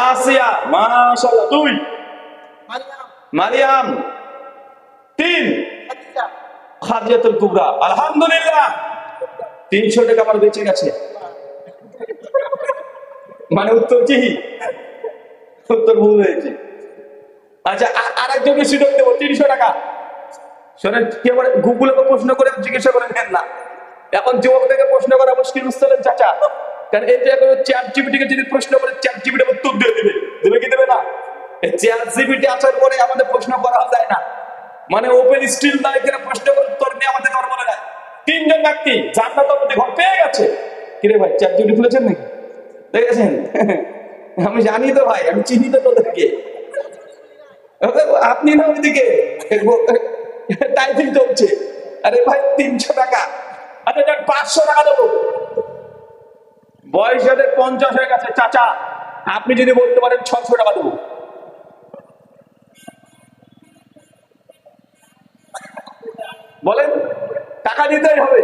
আসিয়া, মাশাআল্লাহ। 2 মারিয়াম। 3 খাদিজাতুল কুবরা। আলহামদুলিল্লাহ, 300 টাকা আমার বেঁচে গেছে। মানে উত্তর কি? উত্তর ভুল হয়েছে। আচ্ছা, আরেকজনকে সুযোগ দেবো, 300 টাকা। শোনেন, কি বলে গুগলকে প্রশ্ন করে জিজ্ঞাসা করে নেন না। এখন যুবকদেরকে প্রশ্ন করা মুশকিল, বুঝতেলেন চাচা? কারণ এই যে এখন চ্যাট জিপিটিকে যদি প্রশ্ন করে, চ্যাট জিপিটি উত্তর দিয়ে দিবে, দেবে কি দেবে না? এই চ্যাট জিপিটি আসার পরে আমাদের প্রশ্ন করা যায় না, মানে ওপেন স্টিল না, এখানে প্রশ্ন করে উত্তর নিয়ে আমাদের ঘর বলে দেয়। 3 জন ব্যক্তি জান্নাত অবধি ঘর পেয়ে গেছে। কিরে ভাই, চ্যাট জিপিটি খুলেছেন নাকি? দেখেছেন? আমি জানি তো ভাই, আমি চিনি তো তোদেরকে। আপনি না ওইদিকে টাইপিং চলছে। আরে ভাই 300 টাকা। আচ্ছা যাক, 500 টাকা দেবো। বয়স যাদের 50 হয়ে গেছে চাচা, আপনি যদি বলতে পারেন 600 টাকা দেবো। বলেন, টাকা দিতেই হবে,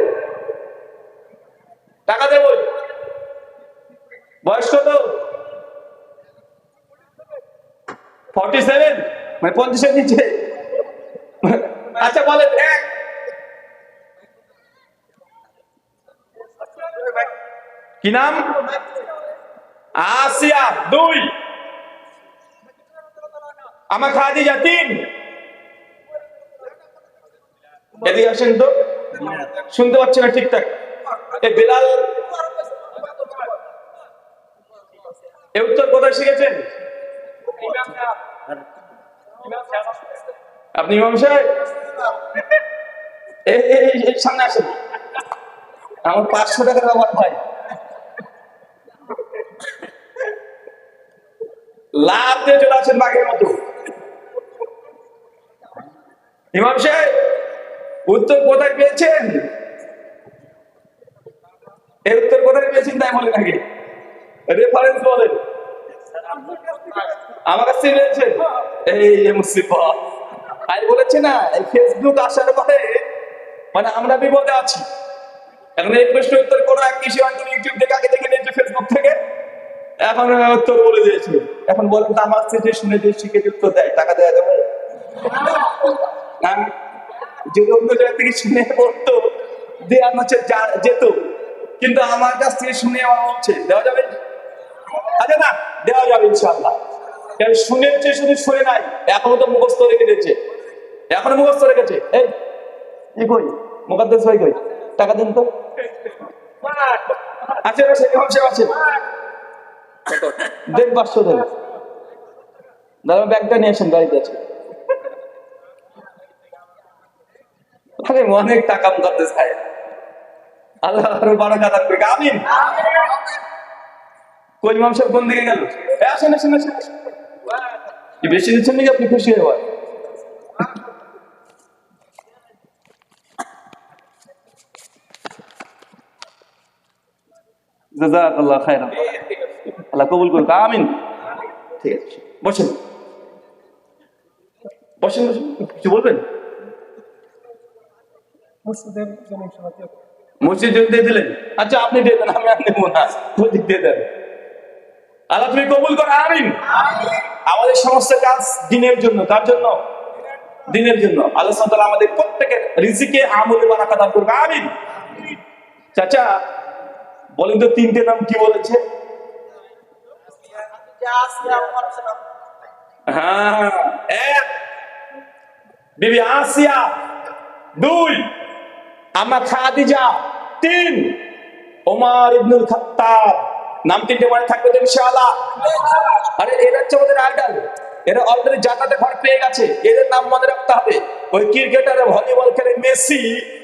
টাকা দেব। বয়স কত? 47, মানে 50-এর নিচে। আচ্ছা বলেন। 1 কি নাম? আসিয়া। 2 আমার খাদিজা। 3 এদিকে আসেন তো, শুনতে পাচ্ছেন না ঠিকঠাক? এই বেলাল, এই উত্তর কোথায় শিখেছেন আপনি? ইমাম সাহেব, এই সামনে আসেন। আমার 500 টাকার আমার ভাই লাভ দিয়ে চলে আসেন বাঘের মতো। ইমাম সাহেব, উত্তর কোথায় পেয়েছেন? এই উত্তর কোথায় পেয়েছেন তাই বলেন আগে, রেফারেন্স বলেন। আমার কাছে পেয়েছেন? এই মুসিবত। আর বলেছে না, এই ফেসবুক আসার পরে মানে আমরা বিপদে আছি। এখন এই প্রশ্নের উত্তর কোনো এক কৃষি হয়তো ইউটিউব থেকে আগে দেখে নিয়েছে, ফেসবুক থেকে, এখন উত্তর বলে দিয়েছে। এখন বলেন তো, আমার যে শুনে যে শিখে উত্তর দেয়, টাকা দেওয়া যাবে? যদি অন্য জায়গা থেকে শুনে বলতো দেওয়া হচ্ছে যেত, কিন্তু আমার কাছ থেকে শুনে আমার হচ্ছে দেওয়া যাবে? আচ্ছা না, দেওয়া যাবে ইনশাআল্লাহ। শুনেছে, শুধু শুনে নাই, এখনো তো মুখস্থ রেখে দিয়েছে, এখনো মুখস্থ রেখেছে। এই কই মুকাদ্দেস ভাই, কই টাকা দেন তো। আচ্ছা আছে, দেন 500 দেন। দাদা ব্যাগটা নিয়ে আসেন, গাড়িতে আছে। অনেক টাকা করতে চায়, আল্লাহ আরো বারাকাত দান করুক, আমিন। কই ইমাম সাহেব কোন দিকে গেল? আসেন আসেন আসেন, কি বেশি দিচ্ছেন নাকি আপনি খুশি হয়ে? জাযাকাল্লাহ খায়রান, আল্লাহ কবুল করুক, আমিন। ঠিক আছে, বসেন বসেন বসেন, কিছু বলবেন? মসজিদ দিয়ে দিলেন, আচ্ছা আপনি দিয়ে দেন, আমি আর নেবো না, মসজিদ দিয়ে দেন। আল্লাহ তুমি কবুল করো, আমিন। আমাদের সমস্ত কাজ দিনের জন্য, কার জন্য? দিনের জন্য। আল্লাহ সুবহানাহু ওয়া তাআলা আমাদের প্রত্যেকের রিজিকে আমলে বারাকাত দান করুক, আমিন। চাচা বলেন তো তিনটে নাম কি বলেছে? হ্যাঁ, এক বিবি আসিয়া, দুই আম্মা খাদিজা, তিন ওমর ইবনুল খাত্তাব। নাম তিনটে মনে থাকবে তো ইনশাআল্লাহ? আরে এরা হচ্ছে আমাদের আইডল, এরা অলরেডি জান্নাতে ঘর পেয়ে গেছে, এদের নাম মনে রাখতে হবে। ওই ক্রিকেটার ভলিবল খেলে মেসি,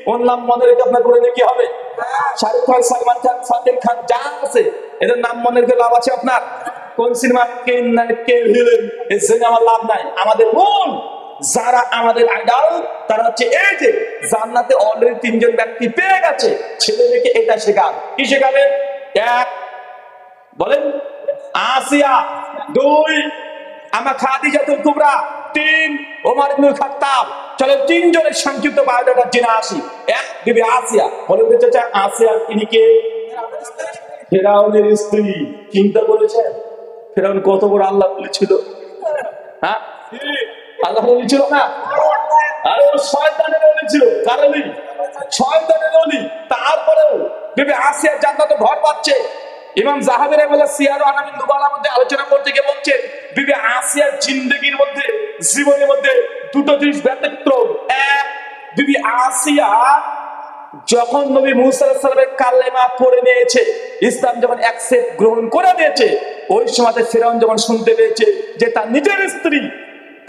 ওর নাম মনে রেখে আপনার করে কি হবে? শাহরুখ খান, সালমান খান, সাকিব খান যা আছে এদের নাম মনে রেখে লাভ আছে আপনার? কোন সিনেমা কে হিলেন এসে আমার লাভ নাই। আমাদের মূল যারা আমাদের আইডল তারা হচ্ছে এই যে জান্নাতে অলরেডি তিনজন ব্যক্তি পেয়ে গেছে, ছেলে মেয়েকে এটা শেখান। কি শেখাবেন? এক বলেন আসিয়া, দুই আম্মা খাদিজাতুল কুবরা, তিন ওমর ইবনুল খাত্তাব। চলো তিনজনের সংক্ষিপ্ত বায়োডাটা জেনে আসি। এক বিবি আসিয়া, বলেন তো চাচা আসিয়া তিনি কে? ফেরাউনের স্ত্রী। চিন্তা করেছেন ফেরাউন কত বড় আল্লাহ বলেছিল? হ্যাঁ, আল্লাহ বলেছিল না? আরে ও শয়তানের বলেছিল, কারণই শয়তানের বলি। তারপরেও বিবি আসিয়া জান্নাতে ঘর পাচ্ছে। ইমাম যাহাবী রাহিমাহুল্লাহ সিয়ার আনামিন নুবালার মধ্যে আলোচনা করতে গিয়ে বলছেন, বিবি আসিয়ার জিন্দেগির মধ্যে, জীবনের মধ্যে দুটো জিনিস ব্যতিক্রম। এক, বিবি আসিয়া যখন নবী মুসা আলাইহিস সালামের কালেমা পড়ে নিয়েছে, ইসলাম যখন অ্যাকসেপ্ট গ্রহণ করে নিয়েছে, ওই সময় ফিরআউন যখন শুনতে পেয়েছে যে তার নিজের স্ত্রী,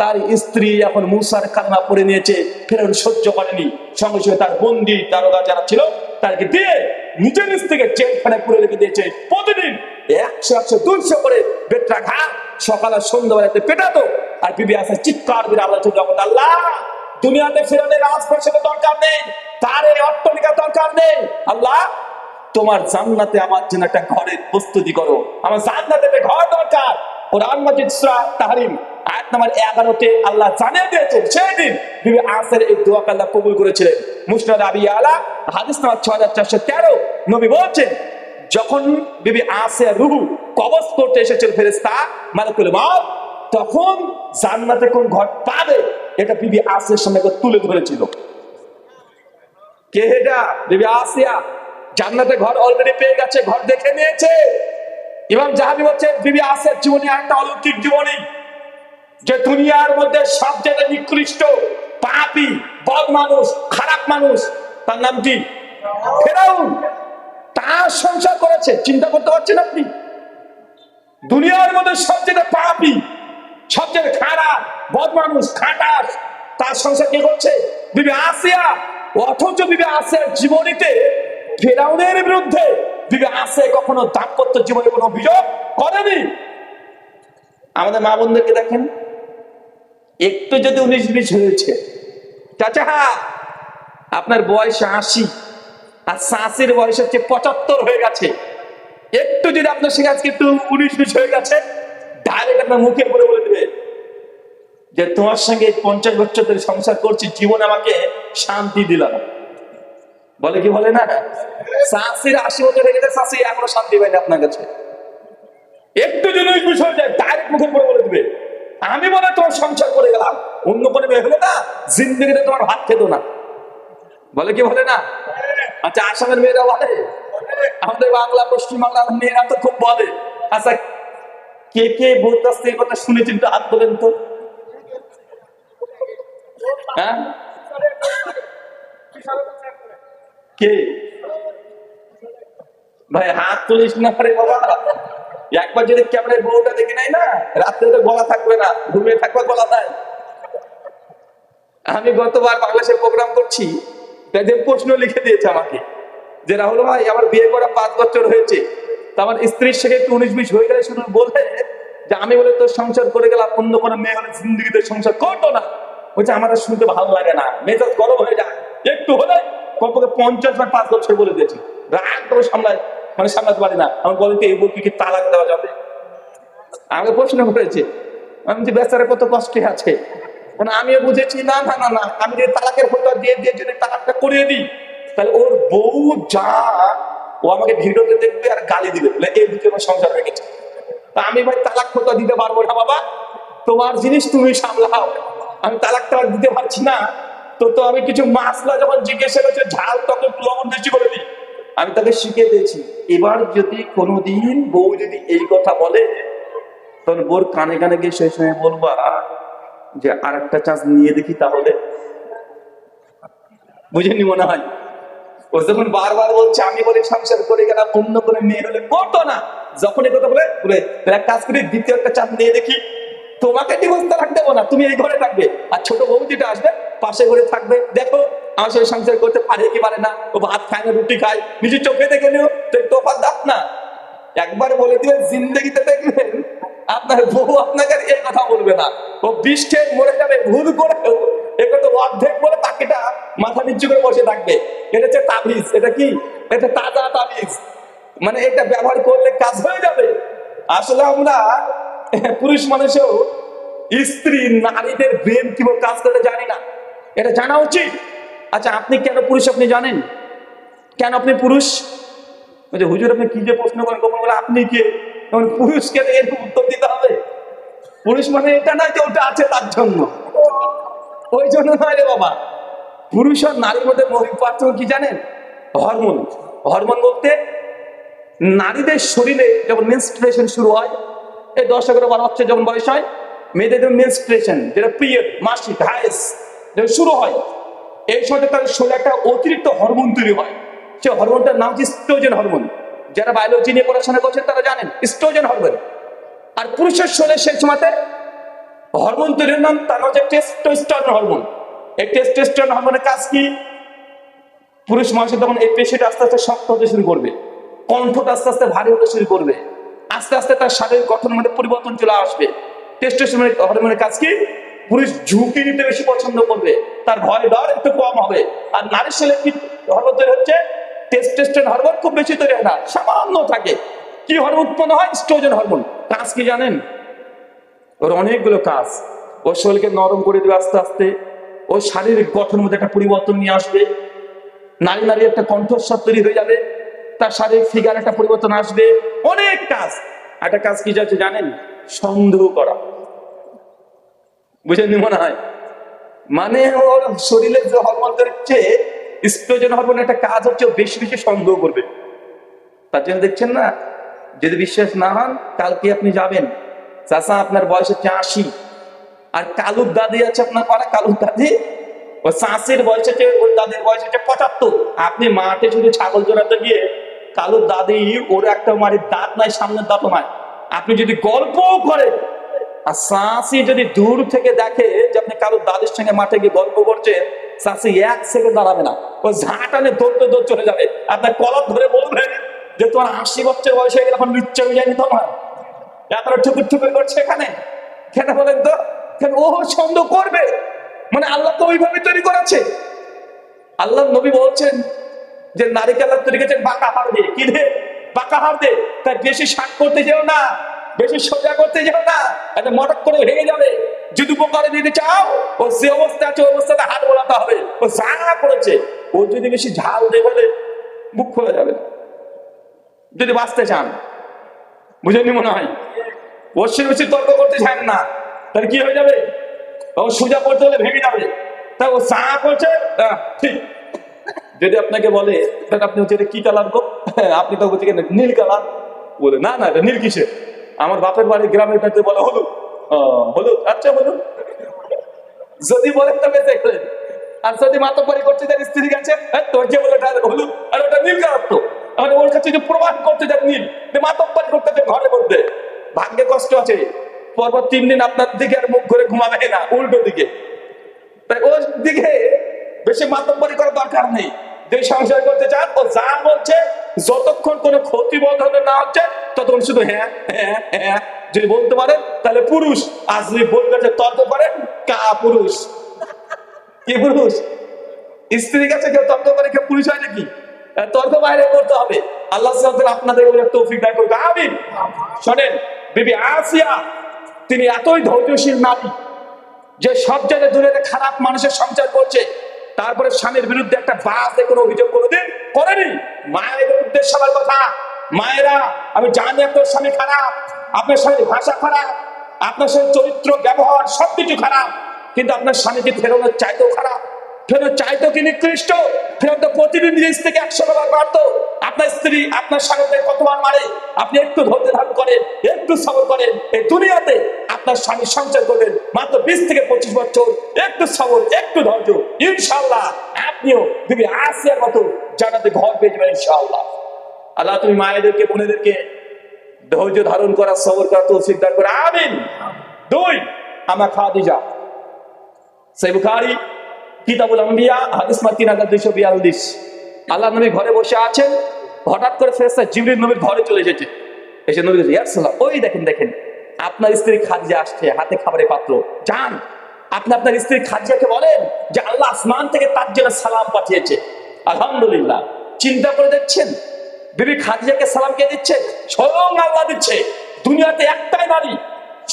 তার স্ত্রী এখন মুসার কালেমা পড়ে নিয়েছে, ফিরআউন সহ্য করেনি। সঙ্গে সঙ্গে তার বন্দী দারোগা যারা ছিল তাকে দিয়ে নিজের স্ত্রীকে জেলখানায় পুরে রেখে দিয়েছে। প্রতিদিন 100-200 করে বেত্রা ঘাট সকাল আর সন্ধ্যাবেলাতে পেটাতো। আর বিবি আসিয়া চিৎকার করে আল্লাহ জগৎ, আল্লাহ দুনিয়াতে ফিরআউনের রাজপ্রাসাদের দরকার নেই, তার এই অট্টালিকার দরকার নেই। আল্লাহ তোমার জান্নাতে আমার জন্য একটা ঘরের প্রস্তুতি করো, আমার জান্নাতে একটা ঘর দরকার। কোরআন মাজিদ সূরা তাহরিম আয়াত নাম্বার 11-তে আল্লাহ জানিয়ে দিয়েছেন সেই দিন বিবি আসিয়ার এই দোয়াকে আল্লাহ কবুল করেছিলেন। মুসনাদ আবি আলা হাদিস নাম্বার 6413 নবী বলছেন, যখন বিবি আসিয়ার রূহ কবজ করতে এসেছিল ফেরেশতা মালাকুল মউত, তখন জান্নাতে কোন ঘর পাবে এটা বিবি আসিয়ার সামনে তুলে ধরেছিল। কে এটা? বিবি আসিয়া জান্নাতে ঘর অলরেডি পেয়ে গেছে, ঘর দেখে নিয়েছে। ইমাম যাহাবী বলছেন, বিবি আসিয়ার জীবনী একটা অলৌকিক জীবনী, যে দুনিয়ার মধ্যে সবচেয়ে নিকৃষ্ট পাপী বদ মানুষ, খারাপ মানুষ, তার নাম কি? ফেরাউন। তার সংসার করেছে, চিন্তা করতে পারছেন আপনি? দুনিয়ার মধ্যে সবচেয়ে পাপী, সবচেয়ে খারাপ বদ মানুষ, খাটাস, তার সংসার কে করছে? বিবি আসিয়া। অথচ বিবি আসিয়ার জীবনীতে ফেরাউনের বিরুদ্ধে বিবি আসিয়া কখনো দাম্পত্য জীবনে কোনো অভিযোগ করেনি। আমাদের মা বোনদেরকে দেখেন, একটু যদি 19-20 হয়েছে, চাচা আপনার বয়স 80 আর শাশির বয়স হচ্ছে 75 হয়ে গেছে, একটু যদি আপনার সঙ্গে আজকে একটু 19-20 হয়ে গেছে, ডাইরেক্ট আপনার মুখে পড়ে বলে দেবে যে তোমার সঙ্গে 50 বছর ধরে সংসার করছি, জীবন আমাকে শান্তি দিলাম। বলে কি বলে না? শাশির 80 বছর হয়ে গেছে, শাশি এখনো শান্তি পায়নি আপনার কাছে। একটু যদি 19-20 হয়ে যায়, ডাইরেক্ট মুখে পড়ে বলে দেবে আমি বলে তোমার সংসার করে গেলাম, অন্য কোনো মেয়ে হলে না জিন্দেগিতে তোমার ভাত খেত না। বলে কি বলে না? আচ্ছা, আসামের মেয়েরা বলে, আমাদের বাংলা পশ্চিম বাংলার মেয়েরা তো খুব বলে। আচ্ছা, কে কে বোর কাছ থেকে কথা শুনেছেন তো হাত তোলেন তো। হ্যাঁ, কে ভাই হাত তুলিস না রে বাবা, একবার যদি ক্যামেরায় বউটা দেখে নাই না, রাত্রে তো গলা থাকবে না, ঘুমিয়ে থাকবে গলা নাই। আমি গতবার বাংলাদেশে প্রোগ্রাম করছি, তাই যে প্রশ্ন লিখে দিয়েছে আমাকে যে রাহুল ভাই আমার বিয়ে করা 5 বছর হয়েছে, তা আমার স্ত্রীর সাথে একটু 19-20 হয়ে গেলে শুধু বলতে যে আমি বলে তোর সংসার করে গেলাম, অন্য কোনো মেয়ে হলে জিন্দগিতে সংসার করতো না। বলছে আমার আর শুনতে ভালো লাগে না, মেজাজ গরম হয়ে যায় একটু হলে, কমপক্ষে 50 বা 5 বছর বলে দিয়েছি, রাগ করে সামলাতে পারি না। আমি বলি এই বলবি কি তালাক দেওয়া যাবে? আমাকে প্রশ্ন করেছে, আমি যে বেচারা কত কষ্টে আছে, আমিও বুঝেছি না না না না, আমি যদি তালাকের ফতোয়া দিয়ে যদি তালাকটা করিয়ে দিই, তাহলে ওর বউ যা ও আমাকে ভিডিওতে দেখবে আর গালি দিবে, এই বুঝে আমার সংসার হয়ে গেছে। তা আমি ভাই তালাক ফতোয়া দিতে পারবো না বাবা, তোমার জিনিস তুমি সামলাও, আমি তালাকটা দিতে পারছি না। তো আমি কিছু মাসলা যখন জিজ্ঞাসা করছে ঝাল তখন লবণ বেশি করে দিই। আমি তাকে শিখিয়ে দিয়েছি, এবার যদি কোনোদিন বউ যদি এই কথা বলে, তখন বোর কানে কানে গিয়ে সেই সময় বলবা যে আর একটা চান্স নিয়ে দেখি, তাহলে বুঝেনি মনে হয়। ও যখন বারবার বলছে আমি বলে সংসার করে গেলাম, অন্য কোনো মেয়ে হলে করতো না, যখন এই কথা বলে এক কাজ করি দ্বিতীয় একটা চান্স নিয়ে দেখি, তোমাকে ডিভোর্স তালাক দেবো না, তুমি এই ঘরে থাকবে, আর ছোট বউ যেটা আসবে পাশে ঘরে থাকবে, দেখো আমার সাথে সংসার করতে পারে কি পারে না, ও ভাত খায় না রুটি খায়, নিজের চোখে দেখে নিও, তো তোফার দাঁত না। একবার বলে দিবেন, জিন্দগিতে দেখবেন আপনার বউ আপনাকে এই কথা বলবে না, ও বৃষ্টি মরে যাবে ভুল করে, একটু অর্ধেক বলে বাকিটা মাথা নিচু করে বসে থাকবে। এটা হচ্ছে তাবিজ। এটা কি? এটা তাজা তাবিজ, মানে এটা ব্যবহার করলে কাজ হয়ে যাবে। আসলে আমরা পুরুষ মানুষও স্ত্রী নারীদের ব্রেন কিভাবে কাজ করে জানি না, এটা জানা উচিত। আচ্ছা আপনি কেন পুরুষ আপনি জানেন? কেন আপনি পুরুষ? হুজুর আপনি কি যে প্রশ্ন করেন, কখন বলে আপনি কে, পুরুষকে এরকম উত্তর দিতে হবে? পুরুষ মানে এটা না যে ওটা আছে তার জন্য, ওই জন্য নয় রে বাবা। পুরুষ আর নারীর মধ্যে মৌলিক পার্থক্য কি জানেন? হরমোন। হরমোন বলতে নারীদের শরীরে যখন মেনস্ট্রুয়েশন শুরু হয়, এই 10-11-12 বছর যখন বয়স হয়, মেয়েদের মেনস্ট্রুয়েশন যেটা পিরিয়ড মাসিক হাইস যখন শুরু হয়, এই সময় তার শরীরে একটা অতিরিক্ত হরমোন তৈরি হয়। সে হরমোনটার নাম হচ্ছে ইস্ট্রোজেন হরমোন। যারা বায়োলজি নিয়ে পড়াশোনা করছেন তারা জানেন ইস্ট্রোজেন হরমোন। আর পুরুষের শরীরে সেই সময়তে হরমোন তৈরির নাম, তার হচ্ছে টেস্টোস্টেরন হরমোন। এই টেস্টোস্টেরন হরমোনের কাজ কি? পুরুষ মানুষের তখন এই পেশিটা আস্তে আস্তে শক্ত হতে শুরু করবে, কণ্ঠটা আস্তে আস্তে ভারী হতে শুরু করবে, আস্তে আস্তে তার শারীরিক গঠনের মধ্যে পরিবর্তন চলে আসবে। টেস্টোস্টেরন হরমোনের কাজ কি? পুরুষ ঝুঁকি নিতে বেশি পছন্দ করবে, তার ভয় ডর একটু কম হবে। আর নারীর শরীরে কি হরমোন তৈরি হচ্ছে? টেস্টোস্টেরন হরমোন খুব বেশি তৈরি হয় না, সামান্য থাকে। কি হরমোন উৎপন্ন হয়? Oestrogen hormone. কাজ কি জানেন? ওর অনেকগুলো কাজ। ওর শরীরকে নরম করে দেবে আস্তে আস্তে, ওর শারীরিক গঠনের মধ্যে একটা পরিবর্তন নিয়ে আসবে, নারী নারী একটা কণ্ঠস্বর তৈরি হয়ে যাবে, তার শারীরিক ফিগার একটা পরিবর্তন আসবে, অনেক কাজ। একটা কাজ কি যাচ্ছে জানেন? সন্দেহ করা। বুঝেননি মনে হয়? মানে ওর শরীরে যে হরমোন হচ্ছে ইস্ট্রোজেন হরমোন, একটা কাজ হচ্ছে বেশি বেশি সন্দেহ করবে। তার জন্য দেখছেন না, যদি বিশ্বাস না হন কালকে আপনি যাবেন, চাচা আপনার বয়স হচ্ছে 80, আর কালুর দাদি আছে আপনার পাড়া, কালুর দাদি, ও চাষের বয়স হচ্ছে, ওর দাদির বয়স হচ্ছে 75। আপনি মাঠে শুধু ছাগল চড়াতে গিয়ে কালুর দাদি, ওর একটা মারির দাঁত নাই, সামনের দাঁতও নাই, আপনি যদি গল্প করেন আর চাষি যদি দূর থেকে দেখে যে আপনি কালুর দাদির সঙ্গে মাঠে গিয়ে গল্প করছেন, চাষি 1 সেকেন্ড দাঁড়াবে না, ও ঝাঁটানে দৌড়তে দৌড় চলে যাবে, আপনার কলার ধরে বলবে যে তোমার 80 বছর বয়স হয়ে গেলে এখন নিচ্ছে হয়ে যায়নি তোমার, এতটা ঠুকুর ঠুকুর করছে এখানে কেন বলেন তো? কেন ও সন্দেহ করবে? মানে আল্লাহ তো ওইভাবে তৈরি করেছে। আল্লাহ নবী বলছেন যে নারীকে আল্লাহ তৈরি করেছেন বাঁকা হাড় দিয়ে। কি দিয়ে? বাঁকা হাড় দিয়ে। তাই বেশি শাক করতে যেও না, বেশি সোজা করতে যেও না, এটা মটক করে ভেঙে যাবে। যদি উপকারে দিতে চাও, ও যে অবস্থা আছে ওই অবস্থাতে হাত বোলাতে হবে। ও যা করেছে, ও যদি বেশি ঝাল দিয়ে বলে মুখ খোলা যাবে যদি বাঁচতে চান। বুঝেনি মনে হয়? বেশি বেশি তর্ক করতে চান না, তাহলে কি হয়ে যাবে? ও সোজা করতে হলে ভেঙে যাবে। তা ও চা করছে ঠিক। যদি আপনাকে বলে আপনি হচ্ছে এটা কি কালার গো, আপনি তো বলছেন নীল কালার, বলে না না এটা নীল কিসে, আমার বাপের বাড়ি গ্রামের বাড়িতে বলে হলুদ। হলুদ, আচ্ছা হলুদ। যদি বলে তবে দেখলেন, আর যদি মাতব্বরি করতে যান স্ত্রী কাছে, তোর যে বলে হলুদ আর ওটা নীল কালার, তো মানে ওর কাছে যে প্রমাণ করতে যান নীল, মাতব্বরি করতে যান ঘরের মধ্যে, ভাগ্যে কষ্ট আছে, পরপর 3 দিন আপনার দিকে আর মুখ করে ঘুমাবে না, উল্টো দিকে। তাই ওর দিকে বেশি মাতব্বরি করার দরকার নেই। যে সংসার করতে চান ও যা বলছে, যতক্ষণ কোনো ক্ষতি বোধ না হচ্ছে ততক্ষণ শুধু হ্যাঁ হ্যাঁ হ্যাঁ যদি বলতে পারেন তাহলে পুরুষ। আর যদি বলতে তর্ক করেন কা পুরুষ? কি পুরুষ? স্ত্রীর কাছে কেউ তর্ক করে কেউ পুরুষ হয় নাকি? তর্ক বাইরে করতে হবে। আল্লাহ আপনাদের তৌফিক দান করুক, আমিন। শোনেন, বিবি আসিয়া তিনি এতই ধৈর্যশীল নারী যে সব জায়গায় দুনিয়াতে খারাপ মানুষের সংসার করছে, তারপরে স্বামীর বিরুদ্ধে একটা বাজে কোনো অভিযোগ কোনোদিন করেনি। মায়ের উদ্দেশ্য আমার কথা, মায়েরা আমি জানি আপনার স্বামী খারাপ, আপনার স্বামীর ভাষা খারাপ, আপনার স্বামীর চরিত্র ব্যবহার সবকিছু খারাপ, কিন্তু আপনার স্বামীকে ফেরানোর চাইতেও খারাপ, ফেরত চাইতো কি নিকৃষ্ট, ফেরত প্রতিদিন নিজ থেকে 100 বার মারতো। আপনার স্ত্রী আপনার স্বামীকে কতবার মারে, আপনি একটু ধৈর্য ধারণ করেন, একটু সবর করেন, এই দুনিয়াতে আপনার স্বামী সংসার করবেন মাত্র 20 থেকে 25 বছর। একটু সবর, একটু ধৈর্য, ইনশাআল্লাহ আপনিও বিবি আসিয়ার মতো জান্নাতে ঘর পেয়ে যাবেন ইনশাআল্লাহ। আল্লাহ তুমি মায়েদেরকে বোনেদেরকে ধৈর্য ধারণ করা, সবর করা তৌফিক দান করে, আমিন। 2, আমা খাদিজা, সহিহ বুখারী কিতাবুল আম্বিয়া হাদিস নাম্বার 3242। আল্লাহ নবী ঘরে বসে আছেন, হঠাৎ করে ফেরেশতা জিবরিল নবীর ঘরে চলে এসেছে। এসে নবী বলছে, ইয়া রাসূলুল্লাহ, ওই দেখেন দেখেন আপনার স্ত্রী খাদিজা আসছে, হাতে খাবারের পাত্র। যান আপনি আপনার স্ত্রী খাদিজাকে বলেন যে আল্লাহ আসমান থেকে তার জন্য সালাম পাঠিয়েছে। আলহামদুলিল্লাহ। চিন্তা করে দেখছেন, বিবি খাদিজাকে সালাম কে দিচ্ছে? স্বয়ং আল্লাহ দিচ্ছে। দুনিয়াতে একটাই নারী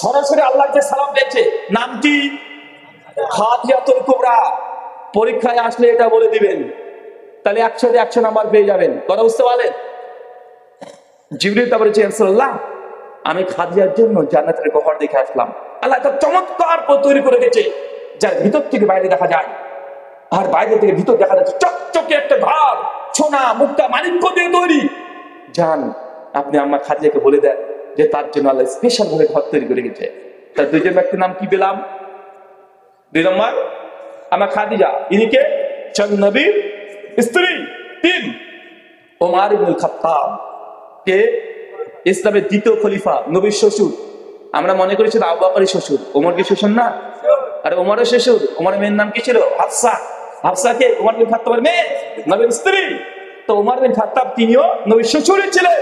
সরাসরি আল্লাহকে সালাম পেয়েছে, নাম কি? খাদিজাতুল কুবরা। পরীক্ষায় আসলে এটা বলে দিবেন, তাহলে 100 নাম্বার পেয়ে যাবেন। কথা বুঝতে পারলেন? জিবরিল তা বলেছে, ইয়া রাসূলুল্লাহ, আমি খাদিজার জন্য জান্নাতের ঘর দেখে আসলাম। আল্লাহ একটা চমৎকার তৈরি করে গেছে, যার ভিতর থেকে বাইরে দেখা যায় আর বাইরে থেকে ভিতর দেখা যাচ্ছে চকচকে একটা ঘর, সোনা মুক্তা মানিক্য দিয়ে তৈরি। যান আপনি আমার খাদিজাকে বলে দেন যে তার জন্য আল্লাহ স্পেশাল ভাবে ঘর তৈরি করে গেছে। তার দুইজন ব্যক্তির নাম কি পেলাম? 2 নম্বর আমার খাদিজা, ইনিকে নবীর স্ত্রী। 3 ওমর ইবনে খাত্তাব, কে ইসলামের দ্বিতীয় খলিফা, নবীর শ্বশুর। আমরা মনে করি শুধু আবু বকরের শ্বশুর, ওমর কি শ্বশুর না? আরে ওমরের শ্বশুর, ওমরের মেয়ের নাম কি ছিল? হাফসা। হাফসা কে? ওমর বিন খাত্তাবের মেয়ে, নবীর স্ত্রী। তো ওমর বিন খাত্তাব তিনিও নবীর শ্বশুরই ছিলেন।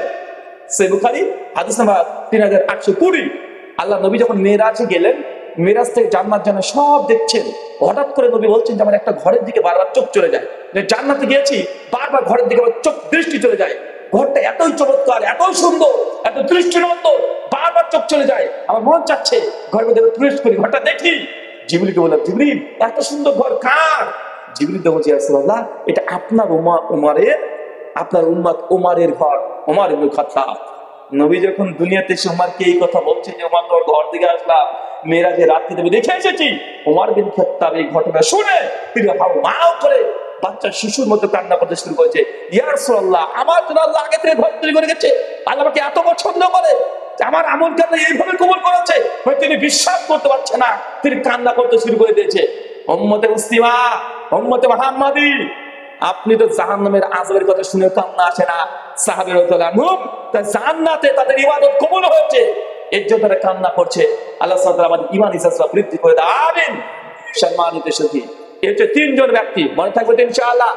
সহিহ বুখারী হাদিস নাম্বার 3820। আল্লাহ নবী যখন মেরাজে গেলেন, মেরাজ থেকে জান্নাত জানা সব দেখছেন, হঠাৎ করে নবী বলছেন যে আমার একটা ঘরের দিকে বারবার চোখ চলে যায়, যে জান্নাতে গিয়েছি বারবার ঘরের দিকে আমার চোখ দৃষ্টি চলে যায়। ঘরটা এতই চমৎকার, এতই সুন্দর, এত দৃষ্টিনন্দন, বারবার চোখ চলে যায়, আমার মন চাচ্ছে ঘরের মধ্যে প্রবেশ করি, ঘরটা দেখি। জিবরিলকে বললাম, জিবরিল এত সুন্দর ঘর কার? জিবরিল তো বলছে, ইয়া রাসূলুল্লাহ, এটা আপনার ওমরের, আপনার উম্মত ওমরের ঘর, ওমর ইবনে খাত্তাব। নবী যখন দুনিয়াতে এসে ওমরকে এই কথা বলছে যে ওমর তোর ঘর দিকে আসলাম, মেরাজে রাত্রিতে আমি দেখে এসেছি, ওমর বিন খাত্তাব এই ঘটনা শুনে তিনি হাউ করে বাচ্চা শিশুর মতো কান্না করতে শুরু করেছে। ইয়া রাসূলুল্লাহ, আমার জন্য আল্লাহ আগে থেকে ঘর তৈরি করে গেছে, আল্লাহ আমাকে এত পছন্দ করে, আমার আমল কান্না এইভাবে কবুল করেছে, তিনি বিশ্বাস করতে পারছে না, তিনি কান্না করতে শুরু করে দিয়েছে। উম্মতে মুসলিমা, উম্মতে মুহাম্মাদি, আপনি তো জাহান্নামের আযাবের কথা শুনে কান্না আসে না? সাহাবীরা রাদিয়াল্লাহু আনহুম তা জান্নাতে তাদের ইবাদত কবুল হয়েছে, এর জন্য তারা কান্না করছে। আল্লাহ সুবহানাহু ওয়া তাআলা আমাদের ঈমান ইসলাম বৃদ্ধি করে দেন, আমিন। সম্মানিত সুধী, এই হচ্ছে 3 জন ব্যক্তি, মনে থাকবে ইনশাআল্লাহ।